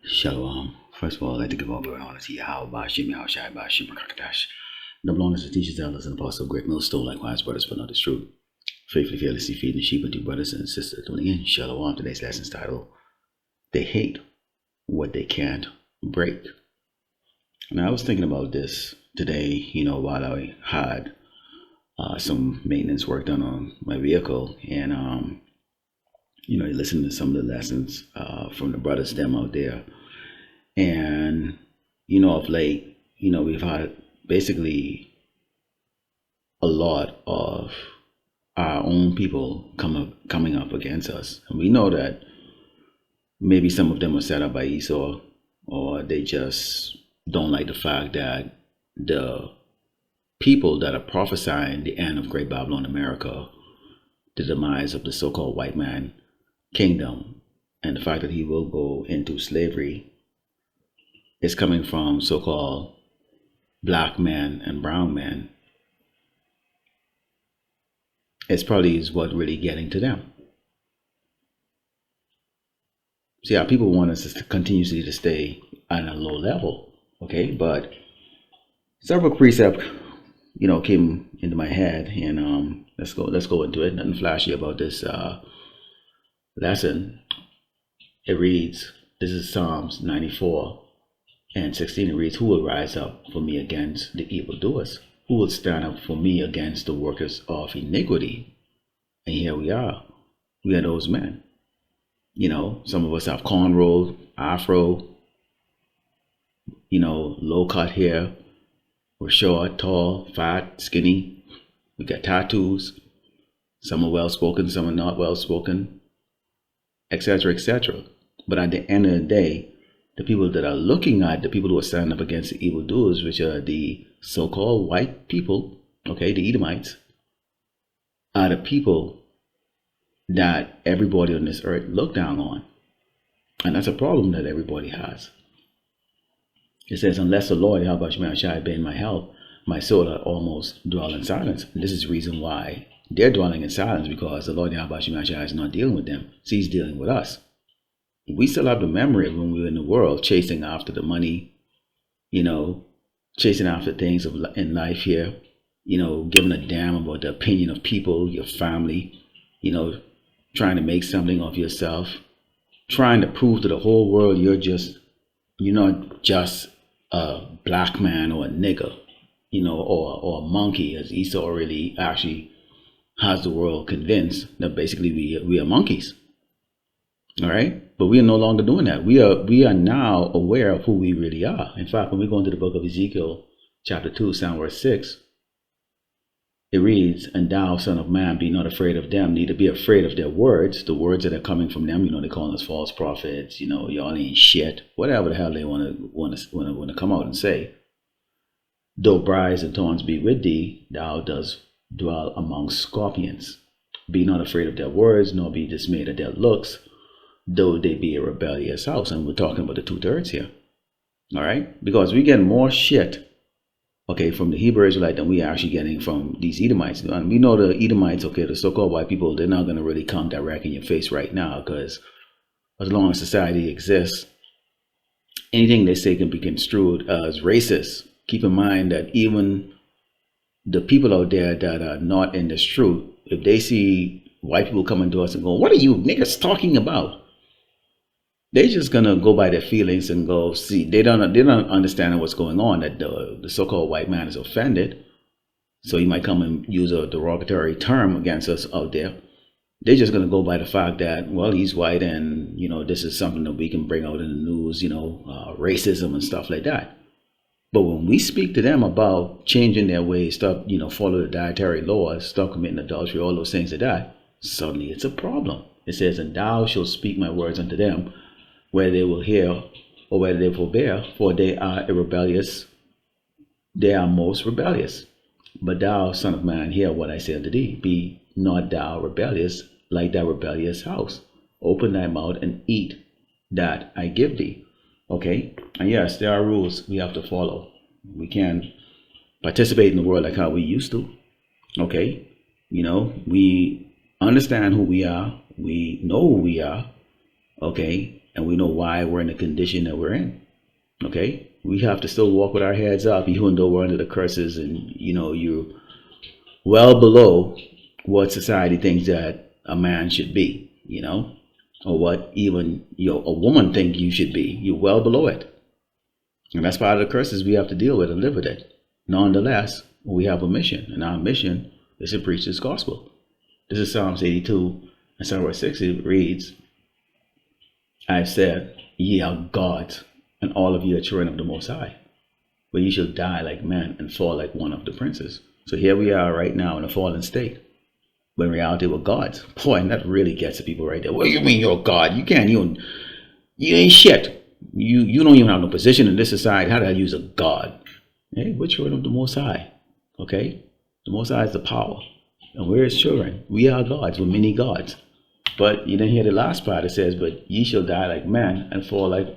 Shalom. First of all, I'd like to give all glory and honor to Yahweh, Bashim, Yahushai, Bashim, Rakatash. Double honors to teachers, elders, and apostles of Great Millstone, likewise, brothers, for this truth. Faithfully, fearlessly feeding the sheep unto brothers and sisters. Tuning in, Shalom. Today's lesson's title, They Hate What They Can't Break. Now, I was thinking about this today, while I had some maintenance work done on my vehicle, and listening to some of the lessons from the brothers them out there. And, of late, we've had basically a lot of our own people coming up against us. And we know that maybe some of them are set up by Esau, or they just don't like the fact that the people that are prophesying the end of Great Babylon America, the demise of the so-called white man kingdom, and the fact that he will go into slavery is coming from so-called black men and brown men. It's probably is what really getting to them. See, our people want us to continuously to stay at a low level, okay? But several precepts, came into my head, and let's go into it. Nothing flashy about this lesson. It reads, this is Psalms 94 and 16. It reads, who will rise up for me against the evildoers? Who will stand up for me against the workers of iniquity? And here we are. We are those men. Some of us have cornrows, afro, low cut hair. We're short, tall, fat, skinny. We got tattoos. Some are well spoken, some are not well spoken, etc., etc. But at the end of the day, the people that are looking at the people who are standing up against the evildoers, which are the so-called white people, okay, the Edomites, are the people that everybody on this earth look down on. And that's a problem that everybody has. It says, unless the Lord, Yahweh Shai, be in my help, my soul will almost dwell in silence. And this is the reason why they're dwelling in silence, because the Lord Yahweh Shai is not dealing with them. See, he's dealing with us. We still have the memory of when we were in the world, chasing after the money, chasing after things in life here, giving a damn about the opinion of people, your family, trying to make something of yourself, trying to prove to the whole world you're not just a black man or a nigger, or a monkey, as Esau really actually has the world convinced that basically we are monkeys. All right, but we are no longer doing that. We are now aware of who we really are. In fact, when we go into the book of Ezekiel, chapter 2, Psalm verse 6, it reads, and thou, son of man, be not afraid of them, neither be afraid of their words, the words that are coming from them. They call us false prophets, y'all ain't shit, whatever the hell they want to come out and say. Though briars and thorns be with thee, thou dost dwell among scorpions. Be not afraid of their words, nor be dismayed at their looks, though they be a rebellious house. And we're talking about the 2/3 here. All right? Because we get more shit, okay, from the Hebrew Israelite than we are actually getting from these Edomites. And we know the Edomites, okay, the so-called white people, they're not going to really come direct in your face right now, because as long as society exists, anything they say can be construed as racist. Keep in mind that even the people out there that are not in this truth, if they see white people coming to us and go, what are you niggas talking about? They're just gonna go by their feelings and go see. They don't understand what's going on. That the so-called white man is offended, so he might come and use a derogatory term against us out there. They're just gonna go by the fact that, well, he's white, and this is something that we can bring out in the news. Racism and stuff like that. But when we speak to them about changing their ways, stop, follow the dietary laws, stop committing adultery, all those things like that, suddenly it's a problem. It says, and thou shalt speak my words unto them, whether they will hear or whether they forbear, for they are they are most rebellious. But thou, son of man, hear what I say unto thee. Be not thou rebellious like that rebellious house. Open thy mouth and eat that I give thee. Okay? And yes, there are rules we have to follow. We can't participate in the world like how we used to. Okay? We understand who we are. We know who we are. Okay? and we know why we're in the condition that we're in. Okay, we have to still walk with our heads up, even though we're under the curses, and you're well below what society thinks that a man should be, or what even a woman think you should be. You're well below it, and that's part of the curses we have to deal with and live with it. Nonetheless, we have a mission, and our mission is to preach this gospel. This is Psalms 82, and Psalm 60 reads, "I said, ye are gods, and all of you are children of the Most High, but you shall die like men and fall like one of the princes." So here we are right now in a fallen state, but in reality we're gods. Boy, and that really gets to people right there. What do you mean you're a god? You ain't shit. You don't even have no position in this society. How do I use a god? Hey, we're children of the Most High. Okay, the Most High is the power, and we're his children. We are gods. We're many gods. But you didn't hear the last part. It says, "But ye shall die like men and fall like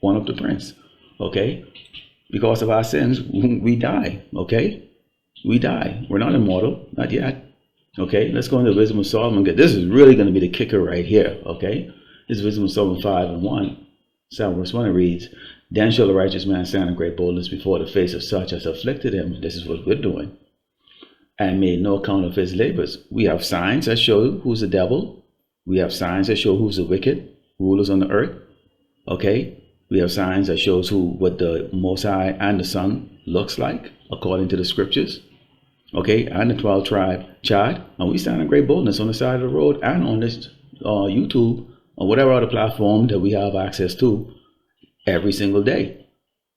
one of the prince." Okay, because of our sins, we die. Okay, we die. We're not immortal, not yet. Okay, let's go into the Wisdom of Solomon. This is really going to be the kicker right here. Okay, this is Wisdom of Solomon 5:1. 7 verse 1, it reads, "Then shall the righteous man stand in great boldness before the face of such as afflicted him." This is what we're doing. "And made no account of his labors." We have signs that show who's the devil. We have signs that show who's the wicked rulers on the earth. Okay, we have signs that shows what the Most High and the Son looks like according to the scriptures. Okay, and the 12 tribe chart, and we stand in great boldness on the side of the road and on this YouTube or whatever other platform that we have access to every single day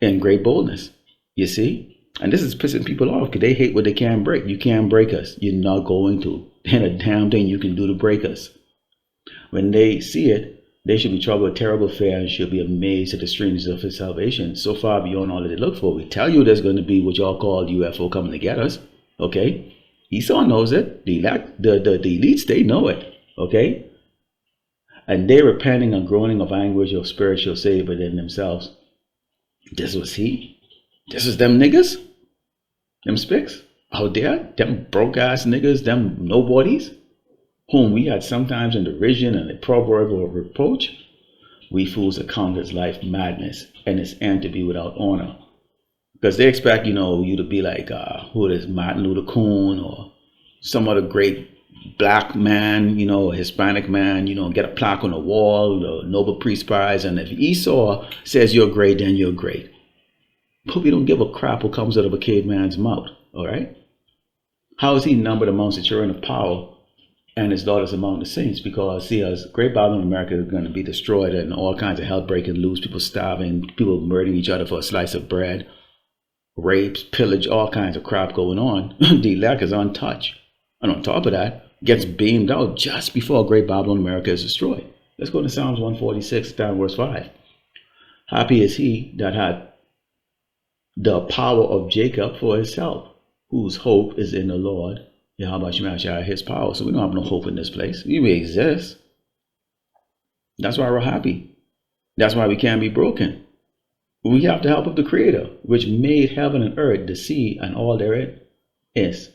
in great boldness. You see, and this is pissing people off because they hate what they can't break. You can't break us. You're not going to. And a damn thing you can do to break us. When they see it, they should be troubled with terrible fear and should be amazed at the strangeness of his salvation, so far beyond all that they look for. We tell you there's going to be what y'all call UFO coming to get us. Okay, Esau knows it. The elites, they know it. Okay, and they're repenting and groaning of anguish of spiritual save within themselves. This was he. This was them niggas. Them spicks out there. Them broke ass niggas. Them nobodies, whom we had sometimes in derision and a proverb or reproach. We fools account his life madness and his end to be without honor. Because they expect, you to be like, who it is, Martin Luther King or some other great black man, a Hispanic man, get a plaque on the wall, the Nobel Peace Prize. And if Esau says you're great, then you're great. But we don't give a crap what comes out of a caveman's mouth, all right? How is he numbered amongst the children of power and his daughters among the saints? Because, see, as Great Babylon America is going to be destroyed and all kinds of hell breaking loose, people starving, people murdering each other for a slice of bread, rapes, pillage, all kinds of crap going on. The elect is untouched. And on top of that, gets beamed out just before Great Babylon America is destroyed. Let's go to Psalms 146, down verse 5. "Happy is he that had the power of Jacob for his help, whose hope is in the Lord, Yahweh Shemashah, his power." So we don't have no hope in this place. We may exist. That's why we're happy. That's why we can't be broken. We have the help of the Creator, which made heaven and earth, the sea, and all therein is,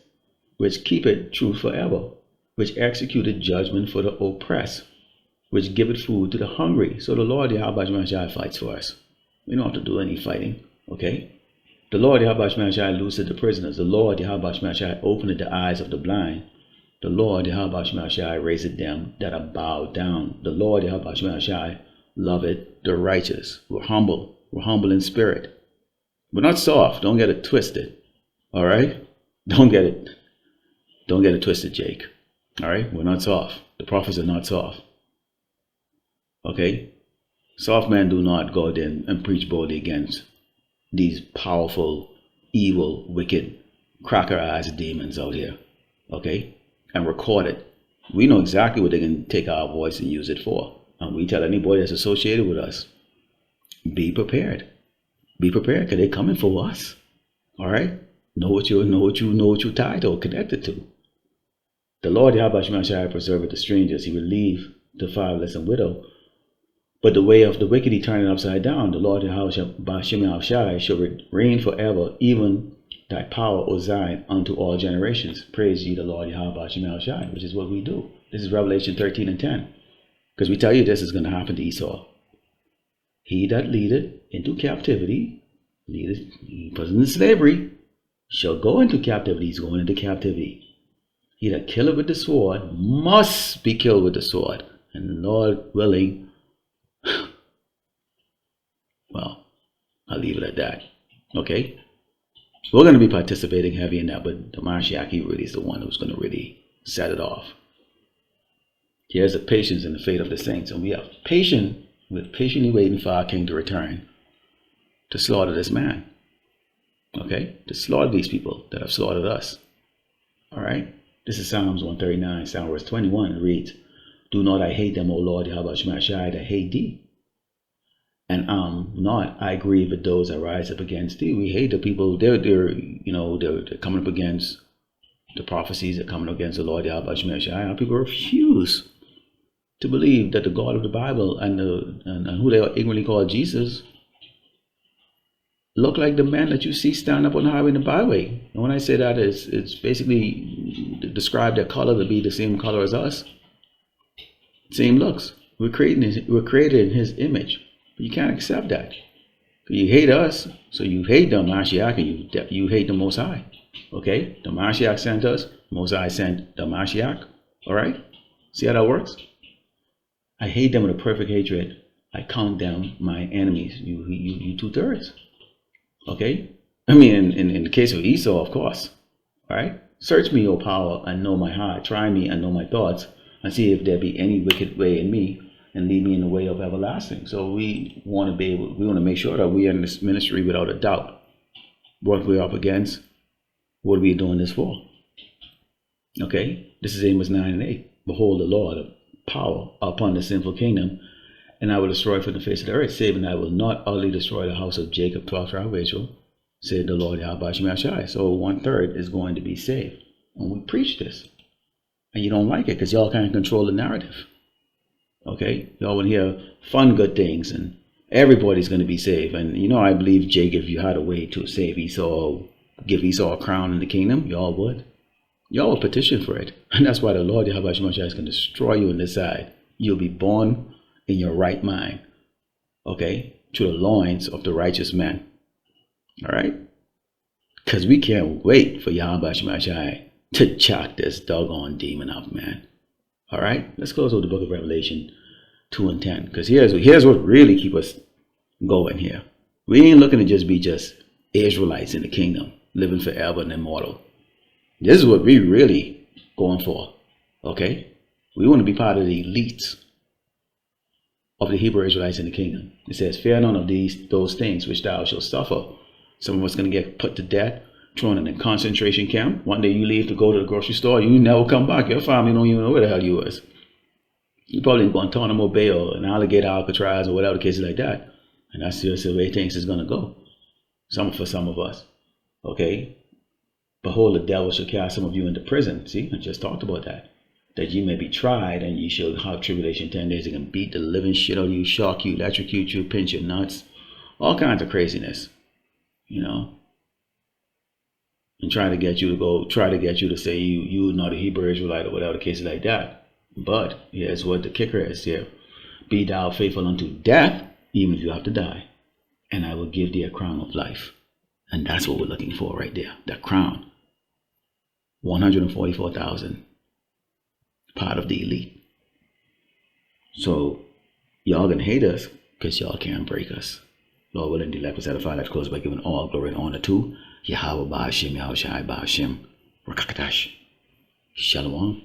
which keepeth truth forever, which executed judgment for the oppressed, which giveth food to the hungry. So the Lord Yahweh Shemashah fights for us. We don't have to do any fighting, okay? The Lord Yahweh Shemashah loosed the prisoners. The Lord Yahweh Shemashah opened the eyes of the blind. The Lord Yahweh Shemashah raised them that are bowed down. The Lord Yahweh Shemashah loveth the righteous. We're humble. We're humble in spirit. We're not soft. Don't get it twisted. All right? Don't get it twisted, Jake. All right? We're not soft. The prophets are not soft. Okay? Soft men do not go there and preach boldly against these powerful, evil, wicked, cracker-eyed demons out here. Okay? And record it. We know exactly what they can take our voice and use it for. And we tell anybody that's associated with us, be prepared. Be prepared, because they're coming for us. All right? Know what you're tied or connected to. The Lord Yahweh Shemashah preserveth the strangers. He will leave the fatherless and widow. But the way of the wicked he turned upside down. The Lord Yahweh Shemashah shall reign forever, even thy power, O Zion, unto all generations. Praise ye the Lord Yahweh Shemashah, which is what we do. This is Revelation 13:10. Because we tell you this is going to happen to Esau. he that leadeth into captivity, he put in slavery, shall go into captivity. He's going into captivity. He that killeth with the sword must be killed with the sword. And the Lord willing, well, I'll leave it at that. Okay? We're going to be participating heavy in that, but the Mashiach, he really is the one who's going to really set it off. Here's the patience and the faith of the saints. And we are patiently waiting for our king to return to slaughter this man. Okay? To slaughter these people that have slaughtered us. All right? This is Psalms 139, Psalm verse 21. It reads, do not I hate them, O Lord, Yahweh Shemashai, that hate thee. And I grieve with those that rise up against thee. We hate the people. They're coming up against the prophecies. They're coming up against the Lord Yahweh Shemashai. Our people refuse to believe that the God of the Bible and who they are ignorantly called Jesus look like the man that you see stand up on the highway and the byway. And when I say that, it's basically describe their color to be the same color as us, same looks. We're created in His image. But you can't accept that. You hate us, so you hate the Mashiach, and you hate the Most High. Okay, the Mashiach sent us. Most High sent the Mashiach. All right, see how that works? I hate them with a perfect hatred. I count them my enemies. You 2/3. Okay? I mean, in the case of Esau, of course. All right? Search me, O power, and know my heart. Try me and know my thoughts, and see if there be any wicked way in me, and lead me in the way of everlasting. So we want to make sure that we are in this ministry without a doubt. What we're up against, what are we doing this for? Okay? This is Amos 9 and 8. Behold, the Lord of power upon the sinful kingdom, and I will destroy from the face of the earth, saving I will not utterly destroy the house of Jacob, 12th tribe of Israel, said the Lord Yahweh Shemashai. So 1/3 is going to be saved. And we preach this. And you don't like it because y'all can't control the narrative. Okay? Y'all want to hear fun, good things, and everybody's going to be saved. And I believe, Jake, if you had a way to save Esau, give Esau a crown in the kingdom, y'all would. Y'all will petition for it. And that's why the Lord Yahweh Shemashai is going to destroy you in this side. You'll be born in your right mind. Okay? Through the loins of the righteous man. All right? Because we can't wait for Yahweh Shemashai to chalk this doggone demon up, man. All right? Let's close with the book of Revelation 2 and 10. Because here's what really keep us going here. We ain't looking to just be Israelites in the kingdom, living forever and immortal. This is what we really going for. Okay? We want to be part of the elites of the Hebrew Israelites in the kingdom. It says, fear none of those things which thou shalt suffer. Some of us going to get put to death, thrown in a concentration camp. One day you leave to go to the grocery store, you never come back. Your family don't even know where the hell you was. You probably in Guantanamo Bay or an alligator Alcatraz or whatever the case is like that. And that's just the way things is going to go. For some of us. Okay? Behold, the devil shall cast some of you into prison. See, I just talked about that. That you may be tried, and you shall have tribulation 10 days. They can beat the living shit out of you, shock you, electrocute you, pinch your nuts. All kinds of craziness. And try to get you to say you're not a Hebrew Israelite or whatever the case is like that. But here's what the kicker is here. Be thou faithful unto death, even if you have to die, and I will give thee a crown of life. And that's what we're looking for right there. That crown. 144,000. Part of the elite. So y'all gonna hate us because y'all can't break us. Lord willing, the elect was edified. Let's close by giving all glory and honor to Yahweh Ba'ashem, Yahushai Ba'ashem, Rakakatash. Shalom.